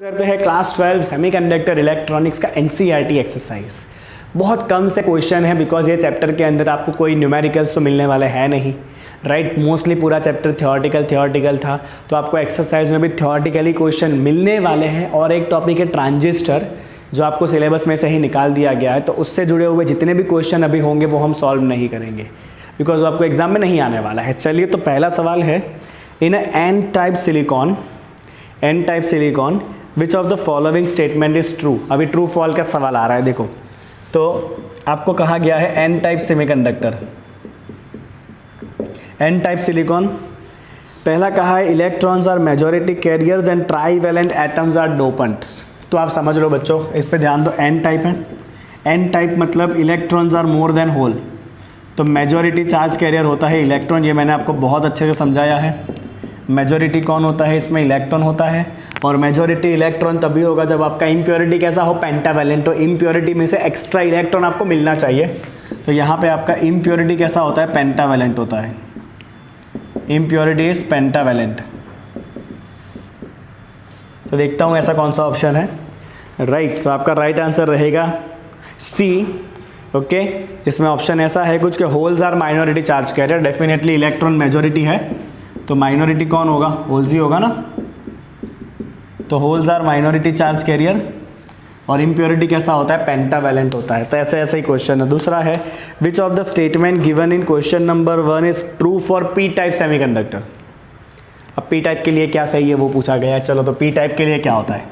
करते हैं class 12 semiconductor electronics का एनसीईआरटी एक्सरसाइज। बहुत कम से क्वेश्चन है बिकॉज ये चैप्टर के अंदर आपको कोई न्यूमेरिकल्स तो मिलने वाले हैं नहीं, राइट। मोस्टली पूरा चैप्टर थियोरटिकल था, तो आपको एक्सरसाइज में भी थियोरटिकली क्वेश्चन मिलने वाले हैं। और एक टॉपिक है ट्रांजिस्टर, जो आपको सिलेबस में से ही निकाल दिया गया है, तो उससे जुड़े हुए जितने भी क्वेश्चन अभी होंगे वो हम सॉल्व नहीं करेंगे बिकॉज वो आपको एग्जाम में नहीं आने वाला है। चलिए, तो पहला सवाल है, in an type silicon which of the following statement is true. अभी ट्रू फॉल का सवाल आ रहा है, देखो। तो आपको कहा गया है N type semiconductor, N type silicon. पहला कहा है electrons are majority carriers and trivalent atoms are dopants. तो आप समझ लो बच्चों, इस पे ध्यान दो। एन टाइप है, एन टाइप मतलब electrons are more than hole, तो मेजॉरिटी चार्ज कैरियर होता है इलेक्ट्रॉन। ये मैंने आपको बहुत अच्छे से समझाया है। मेजॉरिटी कौन होता है इसमें? इलेक्ट्रॉन होता है। और मेजॉरिटी इलेक्ट्रॉन तभी होगा जब आपका इम्प्योरिटी कैसा हो? पेंटावैलेंट। तो इम्प्योरिटी में से एक्स्ट्रा इलेक्ट्रॉन आपको मिलना चाहिए। तो यहाँ पे आपका इम्प्योरिटी कैसा होता है? पेंटावैलेंट होता है। Impurity is pentavalent. तो देखता हूँ ऐसा कौन सा ऑप्शन है, राइट। तो आपका राइट आंसर रहेगा सी, ओके। इसमें ऑप्शन ऐसा है कुछ कि holes are minority charge carrier. Definitely electron majority है, तो माइनॉरिटी कौन होगा? होल्स ही होगा ना। तो holes are minority charge carrier और इम्प्योरिटी कैसा होता है? पेंटावैलेंट होता है। तो ऐसे ही क्वेश्चन है। दूसरा है, which of the statement given in question number 1 is true for P type semiconductor. अब पी टाइप के लिए क्या सही है वो पूछा गया है। चलो, तो पी टाइप के लिए क्या होता है?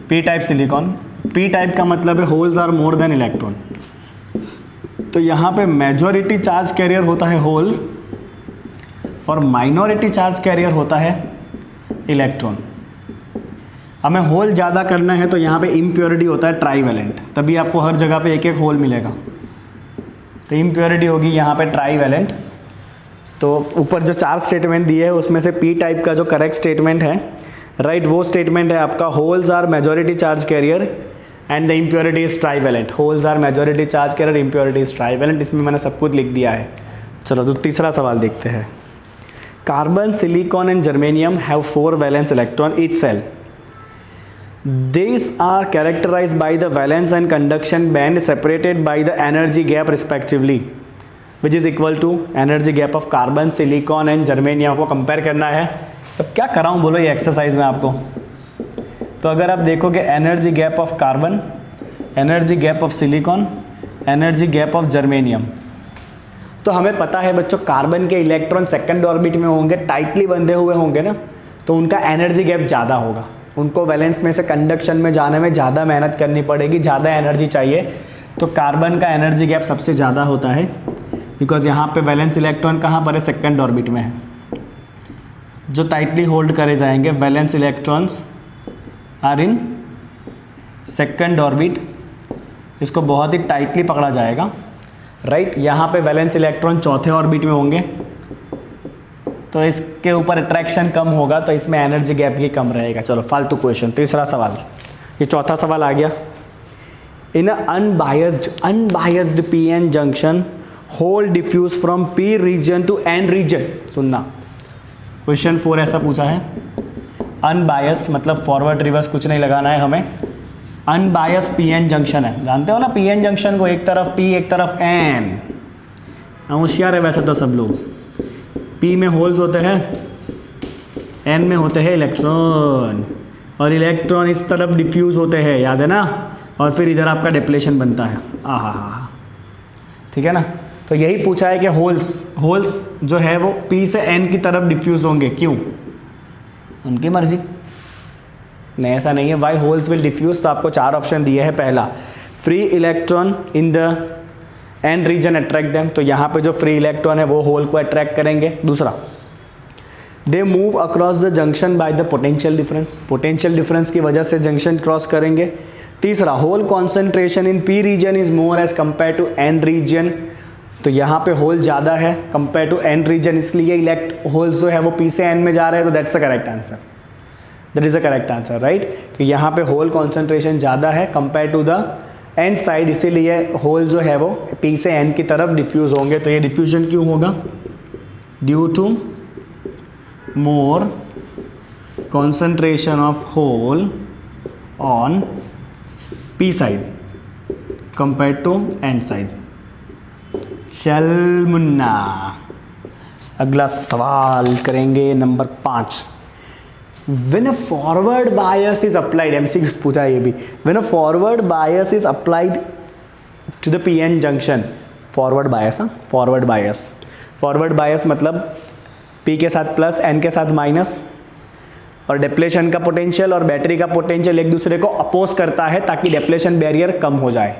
P type silicon, P type का मतलब है holes are more than electron. तो यहाँ पे मेजॉरिटी चार्ज कैरियर होता है होल और माइनॉरिटी चार्ज कैरियर होता है इलेक्ट्रॉन। हमें होल ज़्यादा करना है तो यहाँ पे इम्प्योरिटी होता है ट्राईवैलेंट, तभी आपको हर जगह पे एक एक होल मिलेगा। तो इम्प्योरिटी होगी यहाँ पे ट्राईवैलेंट। तो ऊपर जो 4 स्टेटमेंट दिए है उसमें से पी टाइप का जो करेक्ट स्टेटमेंट है, राइट, वो स्टेटमेंट है आपका holes are majority charge carrier and the impurity is trivalent. Holes are majority charge carrier, impurity is trivalent. इसमें मैंने सब कुछ लिख दिया है। चलो, तो तीसरा सवाल देखते हैं। Carbon, silicon and germanium have 4 valence electron each cell. These are characterized by the valence and conduction band separated by the energy gap respectively, which is equal to energy gap of carbon, silicon and germanium को compare करना है। अब क्या कराऊँ बोलो ये exercise में आपको। तो अगर आप देखोगे energy gap of carbon, energy gap of silicon, energy gap of germanium, तो हमें पता है बच्चों कार्बन के इलेक्ट्रॉन सेकंड ऑर्बिट में होंगे, टाइटली बंधे हुए होंगे ना, तो उनका एनर्जी गैप ज़्यादा होगा। उनको वैलेंस में से कंडक्शन में जाने में ज़्यादा मेहनत करनी पड़ेगी, ज़्यादा एनर्जी चाहिए। तो कार्बन का एनर्जी गैप सबसे ज़्यादा होता है बिकॉज यहाँ पे वैलेंस इलेक्ट्रॉन कहाँ पर है? सेकंड ऑर्बिट में है, जो टाइटली होल्ड करे जाएंगे। Valence electrons are in second orbit, इसको बहुत ही टाइटली पकड़ा जाएगा, राइट। यहाँ पे वैलेंस इलेक्ट्रॉन चौथे ऑर्बिट में होंगे, तो इसके ऊपर अट्रैक्शन कम होगा, तो इसमें एनर्जी गैप भी कम रहेगा। चलो, फालतू क्वेश्चन। तीसरा सवाल, ये चौथा सवाल आ गया। In unbiased P N junction hole diffuse from P region to N region. सुनना, क्वेश्चन 4 ऐसा पूछा है। अनबायस्ड मतलब फॉरवर्ड रिवर्स कुछ नहीं लगाना है हमें। अनबायस पी एन जंक्शन है, जानते हो ना पी एन जंक्शन को, एक तरफ पी एक तरफ एन। होशियार है वैसे तो सब लोग। पी में होल्स होते हैं, एन में होते हैं इलेक्ट्रॉन, और इलेक्ट्रॉन इस तरफ डिफ्यूज होते हैं, याद है ना। और फिर इधर आपका डिप्लेशन बनता है। आहा, ठीक है ना। तो यही पूछा है कि होल्स जो है वो पी से एन की तरफ डिफ्यूज होंगे, क्यों? उनकी मर्जी। नहीं, ऐसा नहीं है। वाई होल्स विल डिफ्यूज, तो आपको 4 ऑप्शन दिए हैं। पहला, free electron in the N region attract them, तो यहाँ पे जो फ्री इलेक्ट्रॉन है वो होल को अट्रैक्ट करेंगे। दूसरा, they move across the junction by the potential difference, potential difference की वजह से जंक्शन क्रॉस करेंगे। तीसरा, hole concentration in P region is more as compare to N region, तो यहाँ पे होल ज़्यादा है कंपेयर टू एन रीजन, इसलिए होल्स जो है वो पी से एन में जा रहे हैं। तो that's a correct answer, that is a correct answer, right. कि यहाँ पे होल कॉन्सेंट्रेशन ज़्यादा है compare to the N side, इसीलिए होल जो है वो पी से एन की तरफ डिफ्यूज होंगे। तो ये डिफ्यूजन क्यों होगा? Due to more concentration of hole on P side compared to N side. चल मुन्ना, अगला सवाल करेंगे number 5. When a forward bias is applied, MCQ पूछा ये भी. When a forward bias is applied to the PN junction, forward bias, forward bias मतलब P के साथ प्लस, N के साथ माइनस, और डिप्लेशन का पोटेंशियल और बैटरी का पोटेंशियल एक दूसरे को अपोज करता है ताकि डिप्लेशन बैरियर कम हो जाए.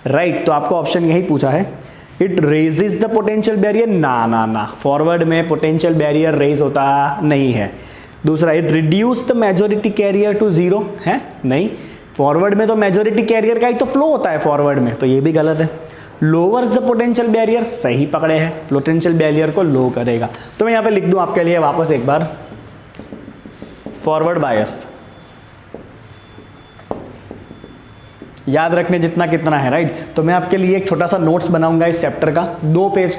राइट, तो आपको ऑप्शन यही पूछा है. It raises the potential barrier. ना, फॉरवर्ड में पोटेंशियल बैरियर रेज होता नहीं है. दूसरा, it reduce the majority carrier to zero. है नहीं, फॉरवर्ड में तो मेजॉरिटी कैरियर का ही तो फ्लो होता है फॉरवर्ड में, तो ये भी गलत है. लोअर्स द पोटेंशियल बैरियर, सही पकड़े हैं, पोटेंशियल बैरियर को लो करेगा. तो मैं यहाँ पे लिख दूँ आपके लिए वापस एक बार, फॉरवर्ड बायस याद रखने जितना कितना है. राइट, तो मैं आपके लिए एक छोटा सा नोट्स बनाऊंगा इस चैप्टर का, 2 पेज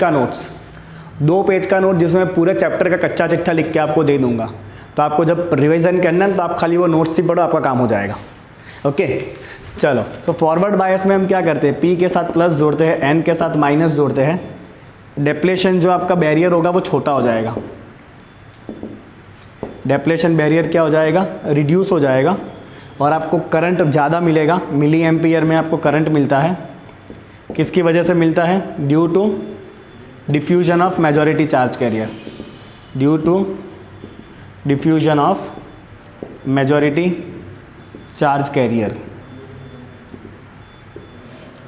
का नोट जिसमें पूरे चैप्टर का कच्चा चिट्ठा लिख के आपको दे दूंगा. तो आपको जब रिवीजन करना है तो आप खाली वो नोट्स ही पढ़ो, आपका काम हो जाएगा. ओके, चलो. तो फॉरवर्ड बायस में हम क्या करते हैं, पी के साथ प्लस जोड़ते हैं, एन के साथ माइनस जोड़ते हैं. डिप्लेशन जो आपका बैरियर होगा वो छोटा हो जाएगा. डिप्लेशन बैरियर क्या हो जाएगा, रिड्यूस हो जाएगा, और आपको करंट ज़्यादा मिलेगा. मिली एम्पियर में आपको करंट मिलता है. किसकी वजह से मिलता है, due to diffusion of majority charge carrier. Due to diffusion of majority charge carrier.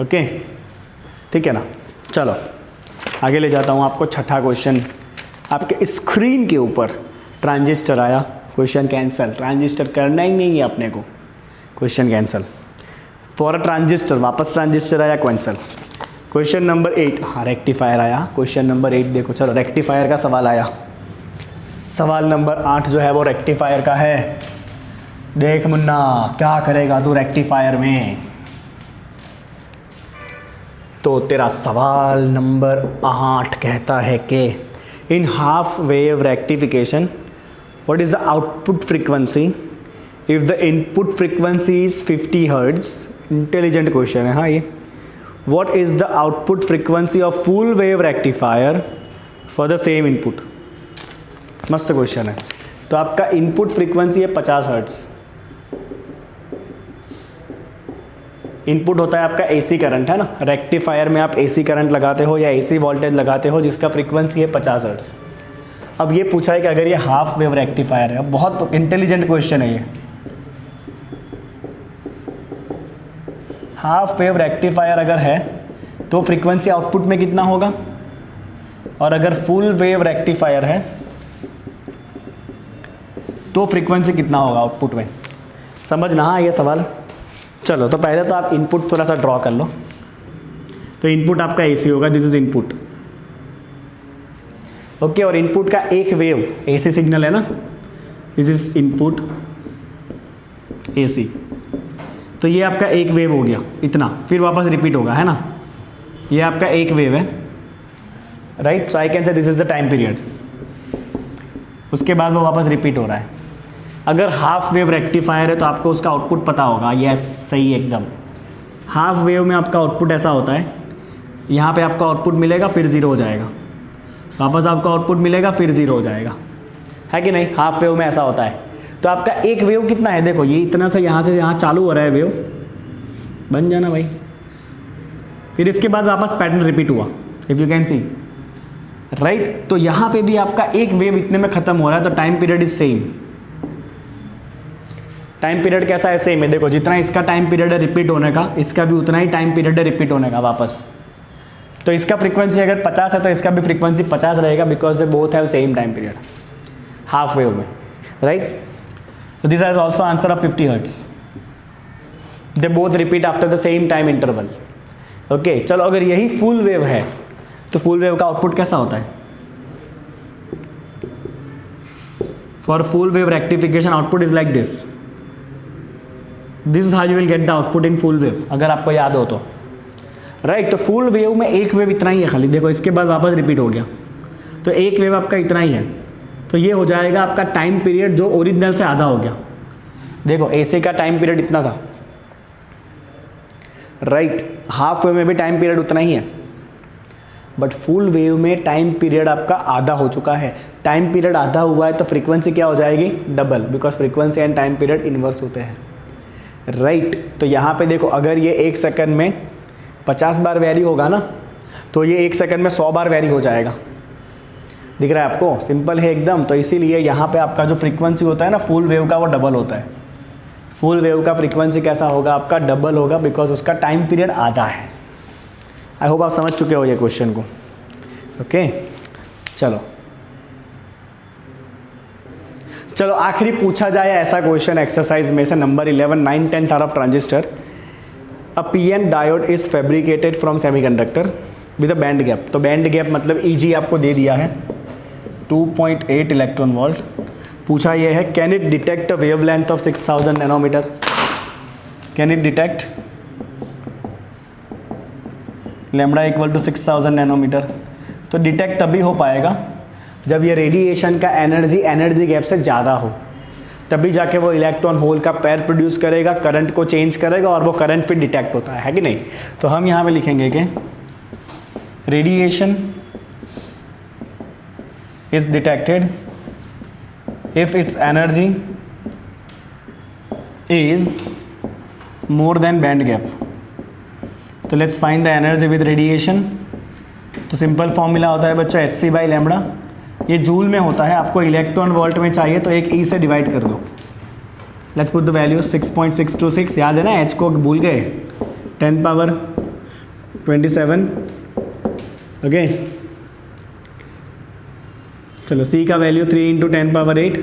Okay, ठीक है ना. चलो आगे ले जाता हूँ आपको. छठा क्वेश्चन आपके स्क्रीन के ऊपर. ट्रांजिस्टर आया, क्वेश्चन कैंसिल. ट्रांजिस्टर करना ही नहीं है अपने को, question cancel. For a transistor, वापस ट्रांजिस्टर आया, कैंसिल. क्वेश्चन नंबर 8, हाँ रेक्टिफायर आया. क्वेश्चन नंबर 8 देखो, चलो रेक्टिफायर का सवाल आया. सवाल नंबर 8 जो है वो रेक्टिफायर का है. देख मुन्ना, क्या करेगा तू रेक्टिफायर में. तो तेरा सवाल नंबर 8 कहता है कि in half wave rectification what is the output frequency if the input frequency is 50 hertz. Intelligent question है हाँ ये. what is the output frequency of full wave rectifier for the same input. मस्त question है. तो आपका input frequency है 50 hertz. Input होता है आपका एसी करंट, है ना. रेक्टिफायर में आप एसी करंट लगाते हो या एसी वोल्टेज लगाते हो जिसका फ्रीक्वेंसी है 50 हर्ट्ज. अब ये पूछा है कि अगर ये हाफ वेव रेक्टिफायर है, बहुत इंटेलिजेंट क्वेश्चन है ये. हाफ वेव रेक्टिफायर अगर है तो फ्रीक्वेंसी आउटपुट में कितना होगा, और अगर फुल वेव रेक्टिफायर है तो फ्रीक्वेंसी कितना होगा आउटपुट में. समझना हाँ ये सवाल. चलो तो पहले तो आप इनपुट थोड़ा सा ड्रॉ कर लो. तो इनपुट आपका एसी होगा, दिस इज इनपुट. ओके, और इनपुट का एक वेव एसी सिग्नल है ना, दिस इज इनपुट एसी. तो ये आपका एक वेव हो गया इतना, फिर वापस रिपीट होगा, है ना. ये आपका एक वेव है, right. So I can say this is the time period. उसके बाद वो वापस रिपीट हो रहा है. अगर हाफ वेव रेक्टिफायर है तो आपको उसका आउटपुट पता होगा. यस, सही एकदम. हाफ वेव में आपका आउटपुट ऐसा होता है, यहाँ पे आपका आउटपुट मिलेगा फिर ज़ीरो हो जाएगा, वापस आपका आउटपुट मिलेगा फिर ज़ीरो हो जाएगा, है कि नहीं. हाफ वेव में ऐसा होता है. तो आपका एक वेव कितना है, देखो ये इतना से यहाँ चालू हो रहा है वेव, बन जाना भाई. फिर इसके बाद वापस पैटर्न रिपीट हुआ, if you can see, right. तो यहाँ पे भी आपका एक वेव इतने में ख़त्म हो रहा है. तो time period is same. Time period कैसा है, सेम है. देखो जितना इसका टाइम पीरियड है रिपीट होने का, इसका भी उतना ही टाइम पीरियड है रिपीट होने का वापस. तो इसका फ्रीक्वेंसी अगर 50 है तो इसका भी फ्रीक्वेंसी 50 रहेगा, because they both have same time period half wave में, राइट. तो this has also answer of 50 hertz. They both repeat after the same time interval. Okay, चलो अगर यही फुल वेव है तो फुल वेव का आउटपुट कैसा होता है. For full wave rectification output is like this. This is how you will get the output in full wave, अगर आपको याद हो तो, राइट. तो फुल वेव में एक वेव इतना ही है खाली. देखो इसके बाद वापस रिपीट हो गया, तो एक वेव आपका इतना ही है. तो ये हो जाएगा आपका टाइम पीरियड जो ओरिजिनल से आधा हो गया। देखो AC का टाइम पीरियड इतना था, राइट, हाफ वेव में भी टाइम पीरियड उतना ही है, बट फुल वेव में टाइम पीरियड आपका आधा हो चुका है। टाइम पीरियड आधा हुआ है तो फ्रीक्वेंसी क्या हो जाएगी, double, because frequency and time period inverse होते हैं, राइट। तो यहाँ पे देखो अगर ये 1 सेकंड में 50 बार वैरी होगा ना, तो ये 1 सेकंड में 100 बार वैरी हो जाएगा। दिख रहा है आपको, सिंपल है एकदम। तो इसीलिए यहाँ पे आपका जो फ्रीक्वेंसी होता है ना फुल वेव का, वो डबल होता है। फुल वेव का फ्रीक्वेंसी कैसा होगा आपका, डबल होगा, बिकॉज उसका टाइम पीरियड आधा है। आई होप आप समझ चुके हो ये क्वेश्चन को, ओके। चलो आखिरी पूछा जाए ऐसा क्वेश्चन एक्सरसाइज में से number 11, 9, 10 are of transistor. A PN diode is fabricated from semiconductor with a band gap. तो बैंड गैप मतलब EG आपको दे दिया है 2.8 इलेक्ट्रॉन वोल्ट। पूछा ये है can it detect a wavelength of 6000 nanometer. Can it detect lambda equal to 6000 nanometer. तो detect तभी हो पाएगा जब ये रेडिएशन का एनर्जी गैप से ज़्यादा हो, तभी जाके वो इलेक्ट्रॉन होल का पेयर प्रोड्यूस करेगा, करंट को चेंज करेगा और वो करंट फिर डिटेक्ट होता है कि नहीं। तो हम यहाँ पे लिखेंगे कि radiation is detected if its energy is more than band gap। तो let's find the energy with radiation। तो सिंपल फॉर्मूला होता है बच्चों hc बाई लैम्बडा। ये जूल में होता है, आपको इलेक्ट्रॉन वोल्ट में चाहिए तो एक E से डिवाइड कर दो। लेट्स पुट द वैल्यू 6.626, याद है ना, h को भूल गए, 10 पावर 27, ओके। चलो C का वैल्यू 3 इंटू 10 पावर 8,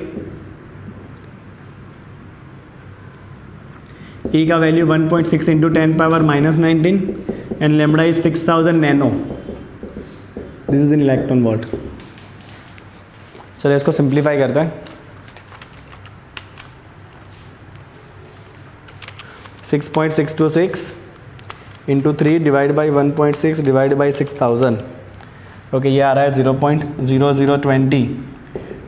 E का value 1.6 into 10 power -19 and lambda is 6000 nano. This is in electron volt. चलो इसको सिंप्लीफाई करते हैं। 6.626 into 3 divide by 1.6 divide by 6000, okay. ये आ रहा है 0.0020।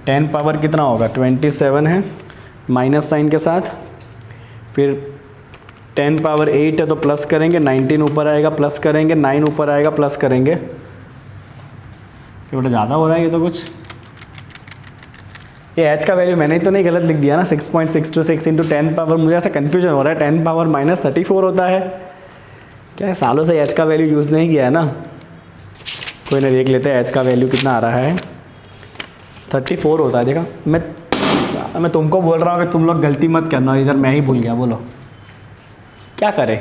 10 पावर कितना होगा, 27 है, माइनस साइन के साथ, फिर 10 पावर 8 है तो प्लस करेंगे, 19 ऊपर आएगा प्लस करेंगे, 9 ऊपर आएगा प्लस करेंगे। ये बड़ा ज़्यादा हो रहा है ये तो कुछ। ये h का वैल्यू मैंने ही तो नहीं गलत लिख दिया ना, 6.626 इंटू 10 पावर, मुझे ऐसा कन्फ्यूजन हो रहा है, 10 पावर -34 होता है क्या। सालों से h का वैल्यू यूज़ नहीं किया है ना। कोई ना, देख लेते हैं h का वैल्यू कितना आ रहा है। 34 होता है। देखा, मैं तुमको बोल रहा हूँ कि तुम लोग गलती मत करना, इधर मैं ही भूल गया। बोलो क्या करें,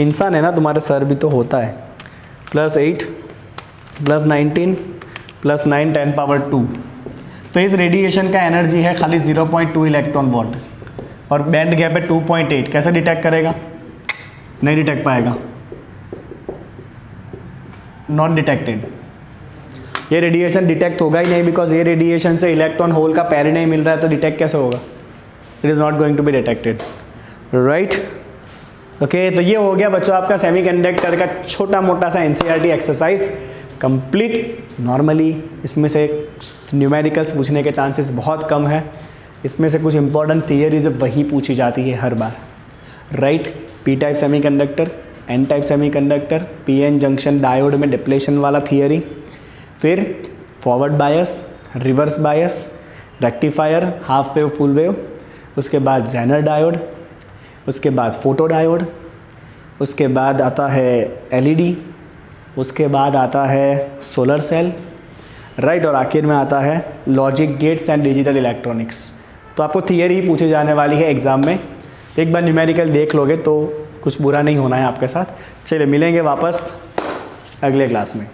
इंसान है ना, तुम्हारे सर भी तो होता है। +8 +19 +9 10 पावर 2। तो इस रेडिएशन का एनर्जी है खाली 0.2 इलेक्ट्रॉन वोल्ट और बैंड गैप है 2.8। कैसे डिटेक्ट करेगा, नहीं डिटेक्ट पाएगा, नॉट डिटेक्टेड। ये रेडिएशन डिटेक्ट होगा ही नहीं, बिकॉज ये रेडिएशन से इलेक्ट्रॉन होल का पेयर नहीं मिल रहा है, तो डिटेक्ट कैसे होगा, it is not going to be detected, right. Okay, तो ये हो गया बच्चों आपका सेमीकंडक्टर का छोटा मोटा सा NCERT एक्सरसाइज कंप्लीट। नॉर्मली इसमें से न्यूमेरिकल्स पूछने के चांसेस बहुत कम है, इसमें से कुछ इंपॉर्टेंट थियरीज वही पूछी जाती है हर बार, right. P type semiconductor, N type semiconductor, PN junction diode में डिप्लेशन वाला थियरी, फिर forward bias, reverse bias, rectifier, half wave, full wave, उसके बाद जेनर डायोड, उसके बाद फोटो डायोड, उसके बाद आता है LED, उसके बाद आता है सोलर सेल, राइट, और आखिर में आता है logic gates and digital electronics. तो आपको थियरी ही पूछी जाने वाली है एग्ज़ाम में। एक बार न्यूमेरिकल देख लोगे तो कुछ बुरा नहीं होना है आपके साथ। चलिए मिलेंगे वापस अगले क्लास में।